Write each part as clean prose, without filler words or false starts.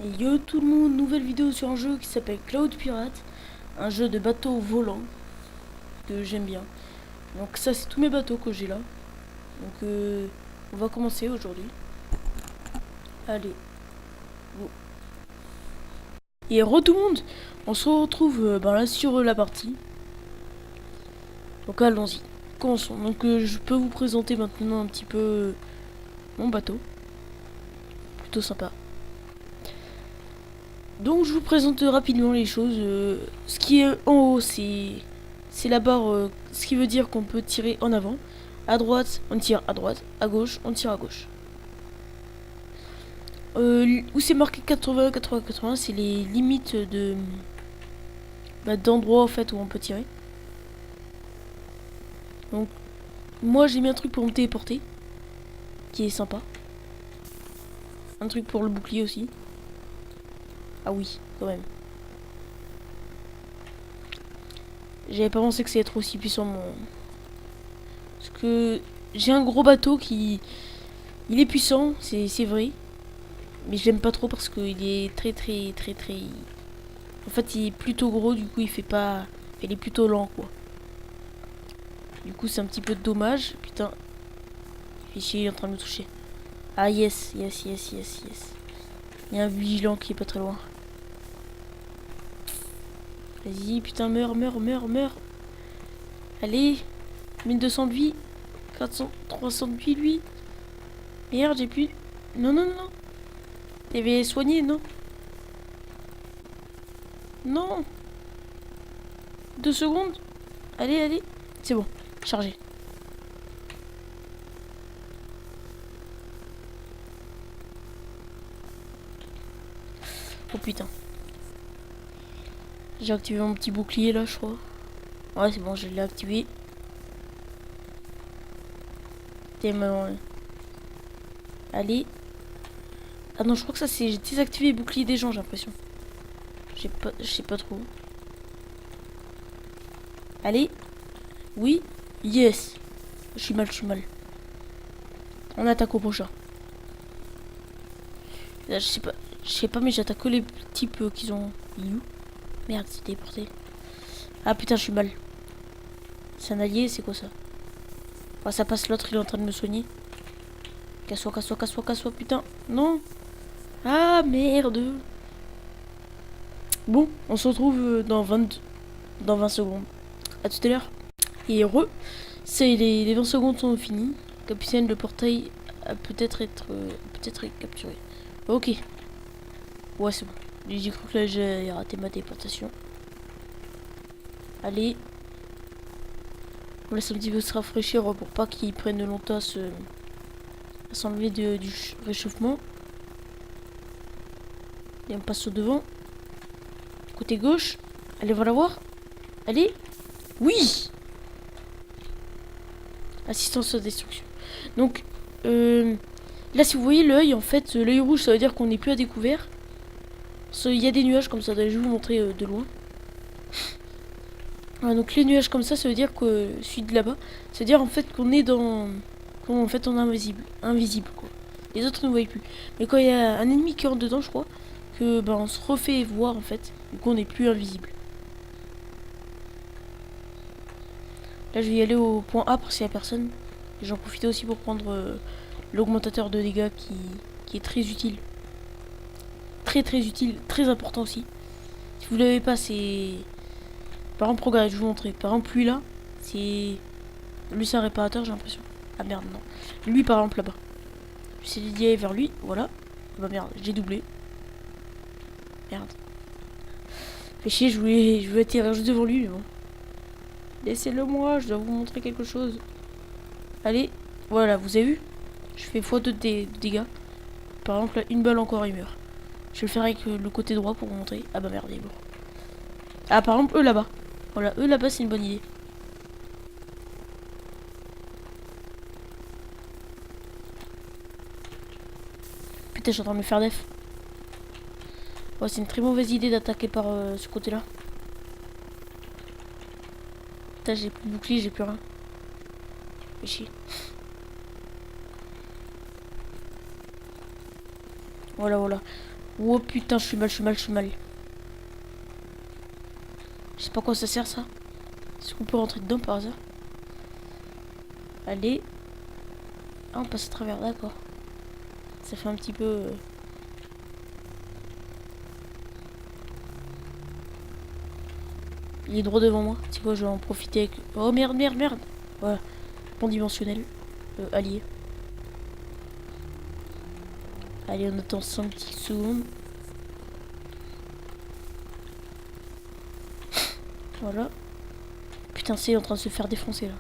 Et yo tout le monde, nouvelle vidéo sur un jeu qui s'appelle Cloud Pirate, un jeu de bateau volant que j'aime bien. Donc ça c'est tous mes bateaux que j'ai là. Donc on va commencer aujourd'hui. Allez, go. Et re tout le monde, on se retrouve là sur la partie. Donc allons-y, commençons. Donc je peux vous présenter maintenant un petit peu mon bateau. Plutôt sympa. Donc je vous présente rapidement les choses. Ce qui est en haut, c'est la barre, ce qui veut dire qu'on peut tirer en avant. À droite, on tire à droite. À gauche, on tire à gauche. Où c'est marqué 80, 80, 80, c'est les limites de d'endroits en fait où on peut tirer. Donc moi j'ai mis un truc pour me téléporter, qui est sympa. Un truc pour le bouclier aussi. Ah oui, quand même. J'avais pas pensé que ça allait être aussi puissant mon... Parce que j'ai un gros bateau qui... Il est puissant, c'est vrai. Mais je l'aime pas trop parce qu'il est très... En fait il est plutôt gros, du coup il fait pas... Il est plutôt lent quoi. Du coup c'est un petit peu dommage. Putain. Il fait chier, il est en train de me toucher. Ah yes. Il y a un vigilant qui est pas très loin. Vas-y, putain, meurs. Allez, 1200 de vie. 400, 300 de vie, lui. Merde, j'ai plus... Non. T'avais soigné, non? Non. 2 secondes. Allez. C'est bon, chargé. Oh putain. J'ai activé mon petit bouclier là, je crois. Ouais, c'est bon, je l'ai activé. Allez. Ah non, je crois que ça c'est... J'ai désactivé le bouclier des gens, j'ai l'impression. Je sais pas trop. Allez. Oui. Yes. Je suis mal. On attaque au prochain. Là, je sais pas, mais j'attaque que les types qui ont... You. Merde, c'est déporté. Ah putain, je suis mal. C'est un allié, c'est quoi ça? Oh, ça passe, l'autre il est en train de me soigner. Casse-toi, putain. Non. Ah merde. Bon, on se retrouve dans 20 secondes. A tout à l'heure. Et heureux. C'est les 20 secondes sont finies. Capitaine, le portail a peut-être être capturé. Ok. Ouais, c'est bon. J'ai cru que là j'ai raté ma téléportation. Allez. On laisse un petit peu se rafraîchir pour pas qu'ils prennent longtemps à s'enlever du réchauffement. Et on passe au devant. Côté gauche. Allez, on va la voir. Allez. Oui. Assistance à destruction. Donc, là, si vous voyez l'œil, en fait, l'œil rouge, ça veut dire qu'on n'est plus à découvert. Il y a des nuages comme ça, je vais vous montrer de loin. Voilà, donc les nuages comme ça veut dire que celui de là-bas, ça veut dire en fait qu'on est dans... En fait, on est invisible, quoi. Les autres ne voient plus. Mais quand il y a un ennemi qui rentre dedans, je crois, que on se refait voir, en fait. Du coup, on n'est plus invisible. Là, je vais y aller au point A parce qu'il n'y a personne. Et j'en profite aussi pour prendre l'augmentateur de dégâts qui est très utile. Très utile, très important aussi. Si vous l'avez pas, c'est... Par exemple, regardez, je vais vous montrer. Par exemple, lui là, c'est... Lui, c'est un réparateur, j'ai l'impression. Ah merde, non. Lui, par exemple, là-bas. J'essaie d'y aller vers lui, voilà. Ah bah merde, j'ai doublé. Merde. Fait chier, je voulais atterrir juste devant lui, mais bon. Laissez-le moi, je dois vous montrer quelque chose. Allez, voilà, vous avez vu? Je fais x2 de dégâts. Par exemple, là, une balle encore, il meurt. Je vais le faire avec le côté droit pour vous montrer. Ah bah merde, il est mort. Ah, par exemple, eux là-bas. Voilà, eux là-bas, c'est une bonne idée. Putain, je suis en train de me faire def. Ouais, c'est une très mauvaise idée d'attaquer par ce côté-là. Putain, j'ai plus de bouclier, j'ai plus rien. Fais chier. Voilà. Oh putain, je suis mal, je suis mal, je suis mal. Je sais pas quoi ça sert ça. Est-ce qu'on peut rentrer dedans par hasard? Allez. Ah, on passe à travers, d'accord. Ça fait un petit peu... Il est droit devant moi. C'est quoi, je vais en profiter avec... Oh merde, merde, merde. Voilà. Pont dimensionnel. Allié. Allez, on attend 5 petites secondes. Voilà. Putain, c'est en train de se faire défoncer là.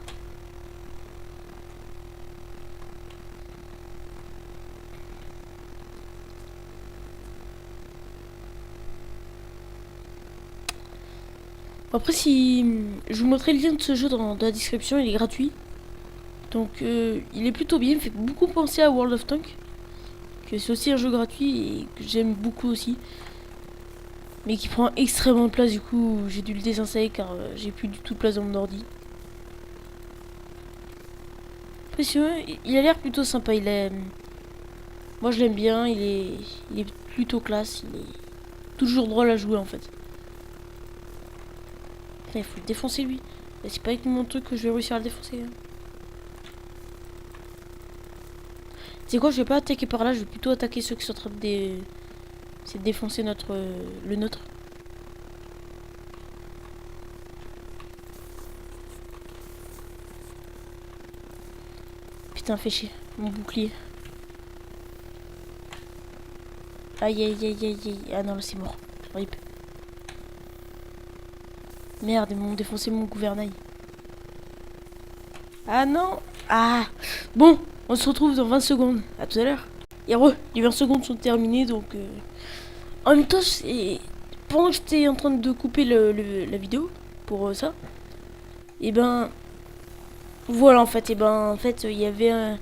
Après, si je vous montrerai le lien de ce jeu dans la description, il est gratuit. Donc, il est plutôt bien. Il me fait beaucoup penser à World of Tanks. Que c'est aussi un jeu gratuit et que j'aime beaucoup aussi. Mais qui prend extrêmement de place. Du coup, j'ai dû le désinstaller car j'ai plus du tout de place dans mon ordi. Après, sinon, il a l'air plutôt sympa. Il est... Moi, je l'aime bien. Il est plutôt classe. Il est toujours drôle à jouer en fait. Il faut le défoncer lui. C'est pas avec mon truc que je vais réussir à le défoncer. Hein. C'est quoi, je vais pas attaquer par là, je vais plutôt attaquer ceux qui sont en train de défoncer notre le nôtre. Putain, fait chier, mon bouclier. Aïe aïe aïe aïe aïe. Ah non, là c'est mort. Rip. Merde, ils m'ont défoncé mon gouvernail. Ah non. Ah. Bon, on se retrouve dans 20 secondes. À tout à l'heure. Et les 20 secondes sont terminées, donc... En même temps, pendant que j'étais en train de couper la vidéo, pour ça, et ben... Voilà, en fait, il y avait...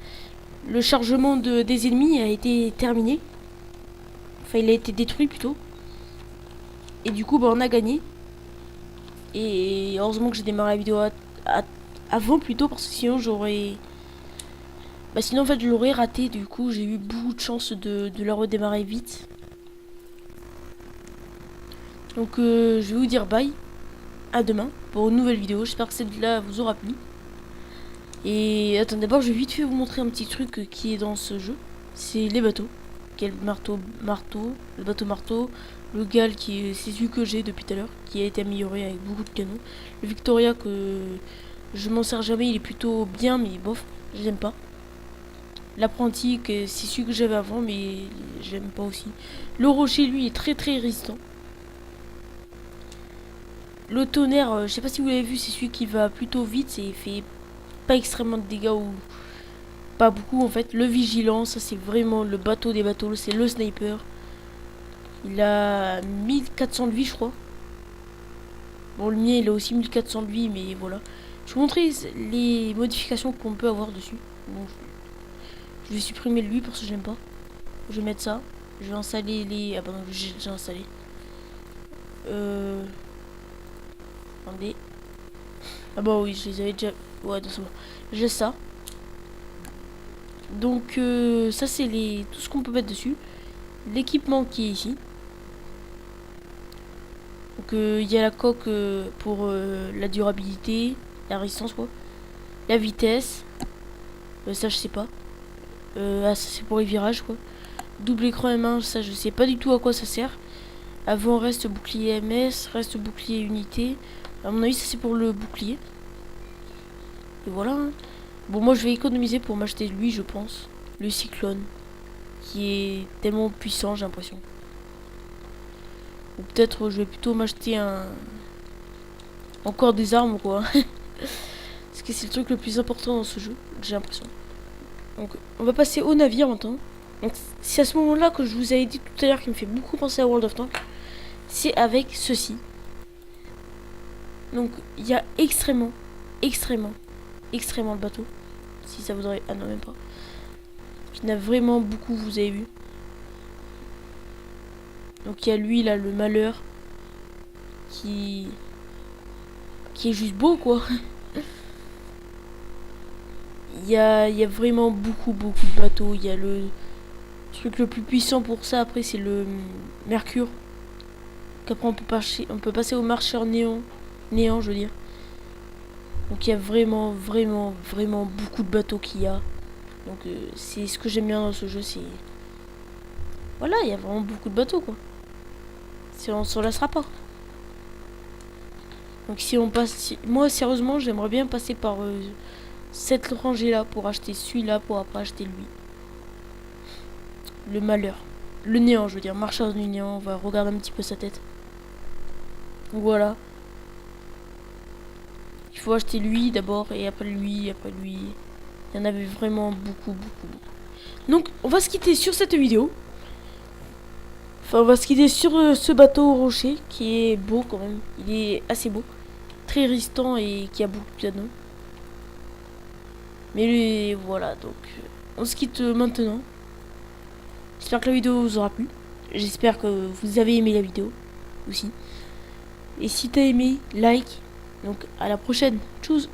le chargement des ennemis a été terminé. Enfin, il a été détruit, plutôt. Et du coup, on a gagné. Et heureusement que j'ai démarré la vidéo avant, plutôt, parce que sinon, j'aurais... Bah sinon, en fait, je l'aurais raté. Du coup, j'ai eu beaucoup de chance de la redémarrer vite. Donc, je vais vous dire bye. À demain pour une nouvelle vidéo. J'espère que celle-là vous aura plu. Et attends, d'abord, je vais vite fait vous montrer un petit truc qui est dans ce jeu. C'est les bateaux. Quel marteau, le bateau marteau. Le Gal, c'est celui que j'ai depuis tout à l'heure, qui a été amélioré avec beaucoup de canons. Le Victoria, que je m'en sers jamais, il est plutôt bien, mais bof, je l'aime pas. L'apprenti, c'est celui que j'avais avant, mais j'aime pas aussi. Le rocher, lui, est très très résistant. Le tonnerre, je sais pas si vous l'avez vu, c'est celui qui va plutôt vite et fait pas extrêmement de dégâts ou pas beaucoup en fait. Le vigilant, ça c'est vraiment le bateau des bateaux, c'est le sniper. Il a 1400 de vie, je crois. Bon, le mien il a aussi 1400 de vie, mais voilà. Je vais vous montrer les modifications qu'on peut avoir dessus. Bon, je vais supprimer lui parce que j'aime pas. Je vais mettre ça. Je vais installer les... Ah bah non, j'ai déjà installé. Attendez. Ah bah oui, je les avais déjà... Ouais, c'est bon. J'ai ça. Donc, ça c'est tout ce qu'on peut mettre dessus. L'équipement qui est ici. Donc, il y a la coque pour la durabilité, la résistance, quoi. La vitesse. Ça, je sais pas. Ah, ça c'est pour les virages, quoi. Double écran M1, ça je sais pas du tout à quoi ça sert. Avant, reste bouclier MS, reste bouclier unité. À mon avis, ça c'est pour le bouclier. Et voilà. Hein. Bon, moi je vais économiser pour m'acheter lui, je pense. Le cyclone. Qui est tellement puissant, j'ai l'impression. Ou peut-être je vais plutôt m'acheter encore des armes, quoi. Parce que c'est le truc le plus important dans ce jeu, j'ai l'impression. Donc, on va passer au navire maintenant. Donc, c'est à ce moment-là que je vous avais dit tout à l'heure qui me fait beaucoup penser à World of Tanks. C'est avec ceci. Donc, il y a extrêmement de bateaux. Si ça voudrait... Ah non, même pas. Il y en a vraiment beaucoup, vous avez vu. Donc, il y a lui, là, le malheur. Qui est juste beau, quoi. Il y a vraiment beaucoup de bateaux. Il y a le truc le plus puissant pour ça après c'est le mercure. Qu'après on peut passer au marcheur néant je veux dire. Donc il y a vraiment beaucoup de bateaux qu'il y a. Donc c'est ce que j'aime bien dans ce jeu, c'est voilà, il y a vraiment beaucoup de bateaux quoi. On s'en lassera pas. Donc si on passe, moi sérieusement j'aimerais bien passer par cette rangée là pour acheter celui-là pour après acheter lui. Le malheur, le néant je veux dire, marcheur du néant. On va regarder un petit peu sa tête. Donc voilà. Il faut acheter lui d'abord et après lui, après lui. Il y en avait vraiment beaucoup. Donc on va se quitter sur cette vidéo. Enfin on va se quitter sur ce bateau au rocher qui est beau quand même. Il est assez beau. Très résistant et qui a beaucoup de piano. Mais voilà donc on se quitte maintenant. J'espère que la vidéo vous aura plu. J'espère que vous avez aimé la vidéo aussi. Et si t'as aimé, like. Donc à la prochaine. Tchuss.